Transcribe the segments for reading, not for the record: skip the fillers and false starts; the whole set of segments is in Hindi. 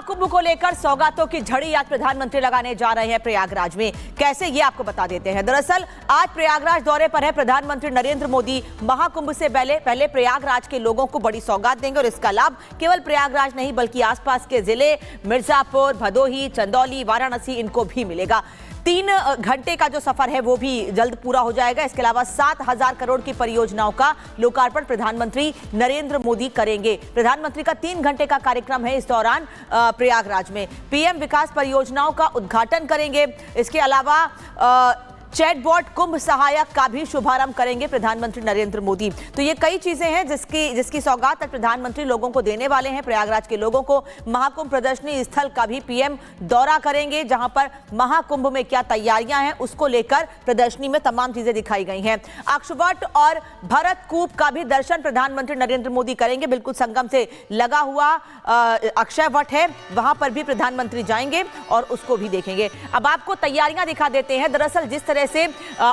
महाकुंभ को लेकर सौगातों की झड़ी आज प्रधानमंत्री लगाने जा रहे हैं प्रयागराज में। कैसे, ये आपको बता देते हैं। दरअसल आज प्रयागराज दौरे पर है प्रधानमंत्री नरेंद्र मोदी। महाकुंभ से पहले प्रयागराज के लोगों को बड़ी सौगात देंगे और इसका लाभ केवल प्रयागराज नहीं बल्कि आसपास के जिले मिर्जापुर, भदोही, चंदौली, वाराणसी इनको भी मिलेगा। 3 घंटे का जो सफर है वो भी जल्द पूरा हो जाएगा। इसके अलावा 7,000 करोड़ की परियोजनाओं का लोकार्पण प्रधानमंत्री नरेंद्र मोदी करेंगे। प्रधानमंत्री का 3 घंटे का कार्यक्रम है। इस दौरान प्रयागराज में पीएम विकास परियोजनाओं का उद्घाटन करेंगे। इसके अलावा चैटबॉट कुंभ सहायक का भी शुभारंभ करेंगे प्रधानमंत्री नरेंद्र मोदी। तो ये कई चीजें हैं जिसकी सौगात प्रधानमंत्री लोगों को देने वाले हैं। प्रयागराज के लोगों को महाकुंभ प्रदर्शनी स्थल का भी पीएम दौरा करेंगे, जहां पर महाकुंभ में क्या तैयारियां हैं उसको लेकर प्रदर्शनी में तमाम चीजें दिखाई गई हैं। अक्षवट और भरतकूप का भी दर्शन प्रधानमंत्री नरेंद्र मोदी करेंगे। बिल्कुल संगम से लगा हुआ अक्षयवट है, वहां पर भी प्रधानमंत्री जाएंगे और उसको भी देखेंगे। अब आपको तैयारियां दिखा देते हैं। दरअसल जिस तरह से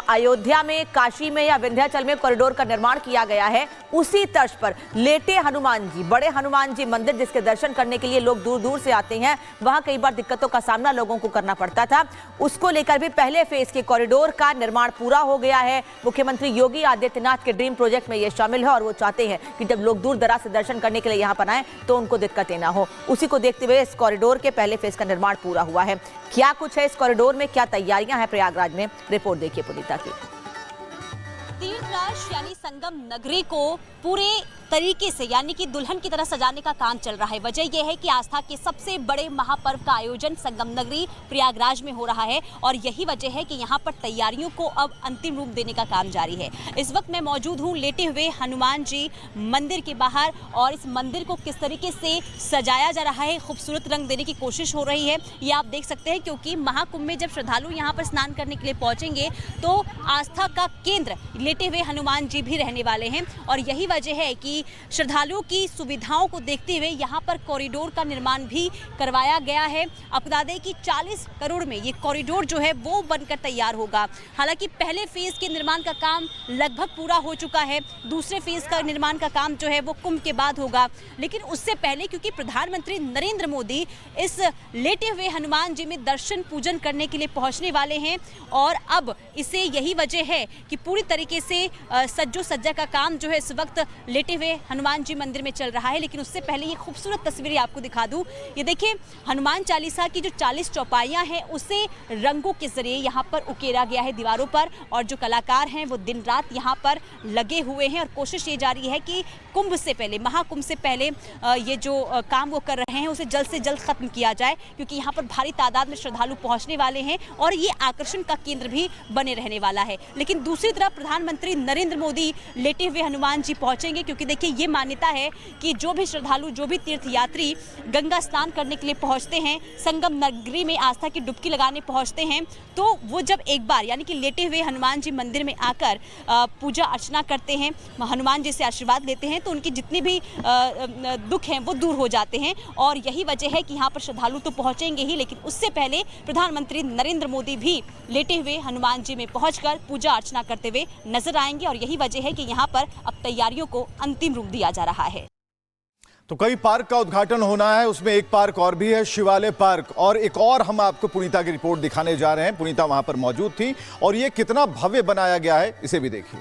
अयोध्या में, काशी में या विंध्याचल में कॉरिडोर का निर्माण किया गया है, उसी तर्ज पर लेटे हनुमान जी, बड़े हनुमान जी मंदिर जिसके दर्शन करने के लिए लोग दूर दूर से आते हैं, वहां कई बार दिक्कतों का सामना लोगों को करना पड़ता था। उसको लेकर भी पहले फेज के कॉरिडोर का निर्माण पूरा हो गया है। मुख्यमंत्री योगी आदित्यनाथ के ड्रीम प्रोजेक्ट में यह शामिल है और वो चाहते हैं कि जब लोग दूर दराज से दर्शन करने के लिए यहां पर आए तो उनको दिक्कतें ना हो। उसी को देखते हुए इस कॉरिडोर के पहले फेज का निर्माण पूरा हुआ है। क्या कुछ है इस कॉरिडोर में, क्या तैयारियां हैं प्रयागराज में, रिपोर्ट देखिए पुनीता की। तीर्थराज यानी संगम नगरी को पूरे तरीके से यानी कि दुल्हन की तरह सजाने का काम चल रहा है। वजह यह है कि आस्था के सबसे बड़े महापर्व का आयोजन संगम नगरी प्रयागराज में हो रहा है और यही वजह है कि यहाँ पर तैयारियों को अब अंतिम रूप देने का काम जारी है। इस वक्त मैं मौजूद हूँ लेटे हुए हनुमान जी मंदिर के बाहर और इस मंदिर को किस तरीके से सजाया जा रहा है, खूबसूरत रंग देने की कोशिश हो रही है, ये आप देख सकते हैं। क्योंकि महाकुंभ में जब श्रद्धालु यहाँ पर स्नान करने के लिए पहुँचेंगे तो आस्था का केंद्र लेटे हुए हनुमान जी भी रहने वाले हैं और यही वजह है कि श्रद्धालुओं की सुविधाओं को देखते हुए यहाँ पर कॉरिडोर का निर्माण भी करवाया गया है। आपको बता दें कि 40 करोड़ में ये कॉरिडोर जो है वो बनकर तैयार होगा। हालांकि पहले फेज के निर्माण का काम लगभग पूरा हो चुका है, दूसरे फेज का निर्माण का काम जो है वो कुंभ के बाद होगा। लेकिन उससे पहले क्योंकि प्रधानमंत्री नरेंद्र मोदी इस लेटे हुए हनुमान जी में दर्शन पूजन करने के लिए पहुंचने वाले हैं और अब इसे यही वजह है कि पूरी तरीके से सज्जो सज्जा का काम जो है इस वक्त लेटे हुए हनुमान जी मंदिर में चल रहा है। लेकिन उससे पहले ये खूबसूरत तस्वीरें आपको दिखा दूं। ये देखिए हनुमान चालीसा की जो 40 चौपाइयां हैं उसे रंगों के जरिए यहाँ पर उकेरा गया है दीवारों पर और जो कलाकार हैं वो दिन रात यहाँ पर लगे हुए हैं और कोशिश ये जारी है कि कुंभ से पहले, महाकुंभ से पहले ये जो काम वो कर रहे हैं उसे जल्द से जल्द खत्म किया जाए, क्योंकि यहाँ पर भारी तादाद में श्रद्धालु पहुँचने वाले हैं और ये आकर्षण का केंद्र भी बने रहने वाला है। लेकिन दूसरी तरफ प्रधानमंत्री नरेंद्र मोदी लेटे हुए हनुमान जी पहुंचेंगे, क्योंकि देखिए ये मान्यता है कि जो भी श्रद्धालु, जो भी तीर्थयात्री गंगा स्नान करने के लिए पहुंचते हैं, संगम नगरी में आस्था की डुबकी लगाने पहुंचते हैं, तो वो जब एक बार यानी कि लेटे हुए हनुमान जी मंदिर में आकर पूजा अर्चना करते हैं, हनुमान जी से आशीर्वाद लेते हैं, तो उनकी जितने भी दुख हैं वो दूर हो जाते हैं। और यही वजह है कि यहाँ पर श्रद्धालु तो पहुंचेंगे ही, लेकिन उससे पहले प्रधानमंत्री नरेंद्र मोदी भी लेटे हुए हनुमान जी में पहुंचकर पूजा अर्चना करते हुए नजर आएंगे और यही वजह है कि यहाँ पर अब तैयारियों को अंतिम रूप दिया जा रहा है। तो कई पार्क का उद्घाटन होना है, उसमें एक पार्क और भी है, शिवालय पार्क, और एक और हम आपको पुनीता की रिपोर्ट दिखाने जा रहे हैं। पुनीता वहां पर मौजूद थी और ये कितना भव्य बनाया गया है इसे भी देखिए।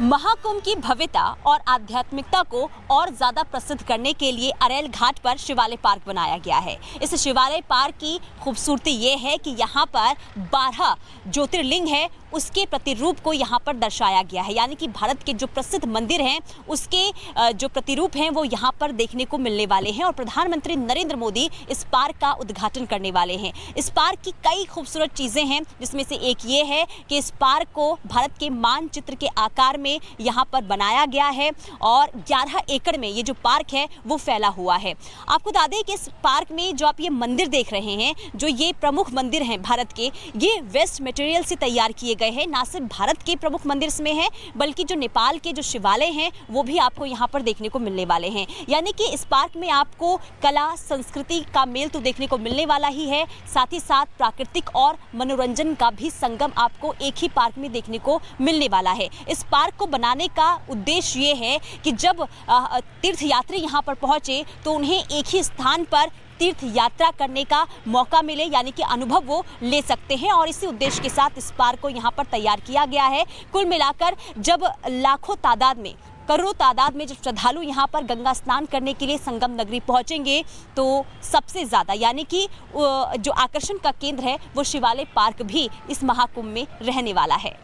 महाकुंभ की भव्यता और आध्यात्मिकता को और ज्यादा प्रसिद्ध करने के लिए अरेल घाट पर शिवालय पार्क बनाया गया है। इस शिवालय पार्क की खूबसूरती ये है कि यहाँ पर 12 ज्योतिर्लिंग है उसके प्रतिरूप को यहाँ पर दर्शाया गया है, यानी कि भारत के जो प्रसिद्ध मंदिर हैं उसके जो प्रतिरूप हैं वो यहाँ पर देखने को मिलने वाले हैं और प्रधानमंत्री नरेंद्र मोदी इस पार्क का उद्घाटन करने वाले हैं। इस पार्क की कई खूबसूरत चीज़ें हैं, जिसमें से एक ये है कि इस पार्क को भारत के मानचित्र के आकार में यहाँ पर बनाया गया है और 11 एकड़ में ये जो पार्क है वो फैला हुआ है। आपको बता दें कि इस पार्क में जो आप ये मंदिर देख रहे हैं, जो ये प्रमुख मंदिर हैं भारत के, ये वेस्ट मटेरियल से तैयार किए गए हैं। ना सिर्फ भारत के प्रमुख मंदिर इसमें हैं, बल्कि जो नेपाल के जो शिवालय हैं वो भी आपको यहाँ पर देखने को मिलने वाले हैं। यानी कि इस पार्क में आपको कला संस्कृति का मेल तो देखने को मिलने वाला ही है, साथ ही साथ प्राकृतिक और मनोरंजन का भी संगम आपको एक ही पार्क में देखने को मिलने वाला है। इस पार्क को बनाने का उद्देश्य ये है कि जब तीर्थयात्री यहाँ पर पहुंचे तो उन्हें एक ही स्थान पर तीर्थ यात्रा करने का मौका मिले, यानी कि अनुभव वो ले सकते हैं। और इसी उद्देश्य के साथ इस पार्क को यहाँ पर तैयार किया गया है। कुल मिलाकर जब लाखों तादाद में, करोड़ों तादाद में जब श्रद्धालु यहाँ पर गंगा स्नान करने के लिए संगम नगरी पहुँचेंगे तो सबसे ज़्यादा यानी कि जो आकर्षण का केंद्र है वो शिवालय पार्क भी इस महाकुंभ में रहने वाला है।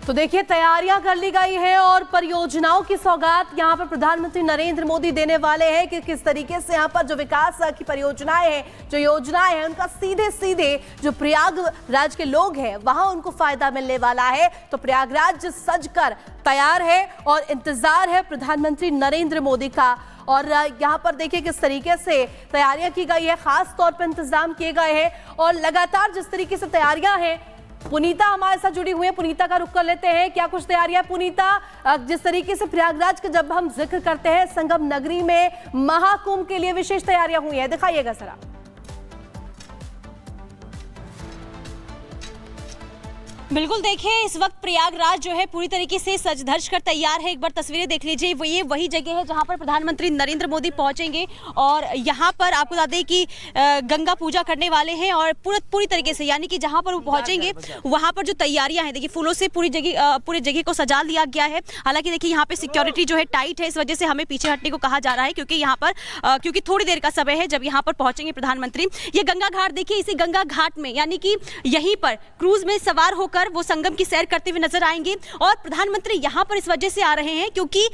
तो देखिए, तैयारियां कर ली गई है और परियोजनाओं की सौगात यहां पर प्रधानमंत्री नरेंद्र मोदी देने वाले हैं कि किस तरीके से यहां पर जो विकास की परियोजनाएं हैं, जो योजनाएं हैं, उनका सीधे सीधे जो प्रयागराज के लोग हैं वहां उनको फायदा मिलने वाला है। तो प्रयागराज सजकर तैयार है और इंतजार है प्रधानमंत्री नरेंद्र मोदी का। और यहाँ पर देखिए किस तरीके से तैयारियां की गई है, खास तौर पर इंतजाम किए गए हैं और लगातार जिस तरीके से तैयारियां हैं। पुनीता हमारे साथ जुड़ी हुई है, पुनीता का रुख कर लेते हैं। क्या कुछ तैयारियां पुनीता, जिस तरीके से प्रयागराज का जब हम जिक्र करते हैं संगम नगरी में महाकुंभ के लिए विशेष तैयारियां हुई हैं, दिखाइएगा जरा। बिल्कुल, देखिए इस वक्त प्रयागराज जो है पूरी तरीके से सज धज कर तैयार है। एक बार तस्वीरें देख लीजिए, ये वही जगह है जहां पर प्रधानमंत्री नरेंद्र मोदी पहुंचेंगे और यहां पर आपको बता दें कि गंगा पूजा करने वाले हैं और पूरी तरीके से यानी कि जहां पर वो पहुंचेंगे वहां पर जो तैयारियां हैं, देखिए फूलों से पूरी जगह को सजा लिया गया है। हालांकि देखिए यहाँ पे सिक्योरिटी जो है टाइट है, इस वजह से हमें पीछे हटने को कहा जा रहा है क्योंकि यहाँ पर क्योंकि थोड़ी देर का समय है जब यहाँ पर पहुंचेंगे प्रधानमंत्री। ये गंगा घाट देखिए, इसी गंगा घाट में यानी कि यहीं पर क्रूज में सवार होकर वो संगम की सैर करते हुए नजर आएंगे। और प्रधानमंत्री यहां पर इस वजह से आ रहे हैं क्योंकि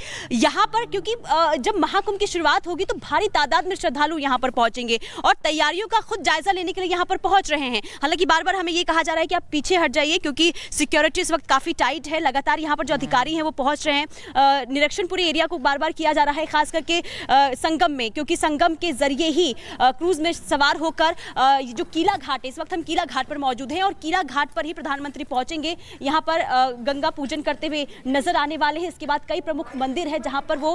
जब महाकुंभ की शुरुआत होगी तो भारी तादाद में श्रद्धालु यहां पर पहुंचेंगे और तैयारियों का खुद जायजा लेने के लिए यहां पर पहुंच रहे हैं। हालांकि बार बार हमें ये कहा जा रहा है कि आप पीछे हट जाइए क्योंकि सिक्योरिटी इस वक्त काफी टाइट है। लगातार यहां पर जो अधिकारी हैं वो पहुंच रहे हैं। निरीक्षण पूरे एरिया को बार बार किया जा रहा है, खास करके संगम में, क्योंकि संगम के जरिए ही क्रूज में सवार होकर जो कीला घाट है, इस वक्त हम कीला घाट पर मौजूद हैं और कीला घाट पर ही प्रधानमंत्री पहुंचेंगे, यहाँ पर गंगा पूजन करते हुए नजर आने वाले हैं। इसके बाद कई प्रमुख मंदिर है जहाँ पर वो